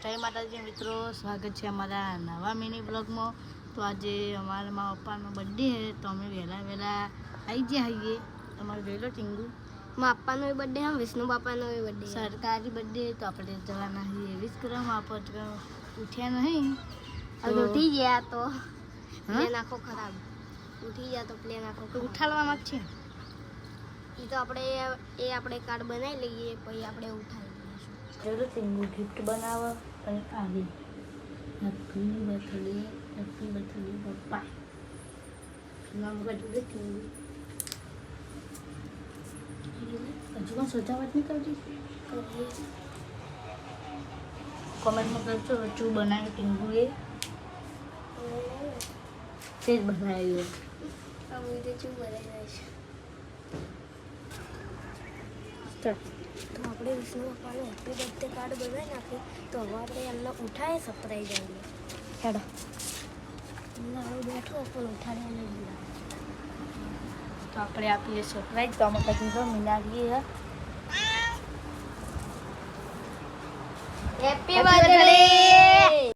જય માતાજી મિત્રો, સ્વાગત છે અમારા નવા મિની બ્લોગમાં। તો આજે અમારા મા પપ્પાનો બર્થડે છે, તો અમે વહેલા આવી ગયા છીએ। તમારે વહેલો ટીંગુ મા પપ્પાનો બર્થડે હમ વિષ્ણુ બાપાનો બર્થડે સરકારી બર્થડે, તો આપણે જવાના છીએ વિશ કરવા। મા પપ્પા ઉઠ્યા નહીં, હવે ઉઠી ગયા તો પ્લેન આખો ખરાબ ઉઠી ગયા તો પ્લેન આખો તો ઉઠાડવા માંગશે એ તો આપણે કાર્ડ બનાવી લઈએ પછી આપણે ઉઠાવી લઈશું। ચલો ટીંગુ ગિફ્ટ બનાવો અને આવી હેપી બર્થડે પપ્પા નામ કાઢી દે ટીંગુ। હજુ પણ સજાવટ નહીં કરતી, કોમેન્ટમાં કરજો હજુ બનાવ્યું ટીંગુએ તે જ બનાવ્યું। હવે તો શું બનાવી દઈશું તો આપણે વિષ્ણુ બાપાનો હેપી બર્થડે કાર્ડ બનાવી નાખીએ તો હવે આપણે એમને ઉઠાવીએ સરપ્રાઈઝ આવીએ હેડો એમને હવે બેઠો પણ ઉઠાડીએ નહીં બોલાવે તો આપણે આપીએ સરપ્રાઈઝ। તો અમે પછી મિલાવીએ હેપી બર્થડે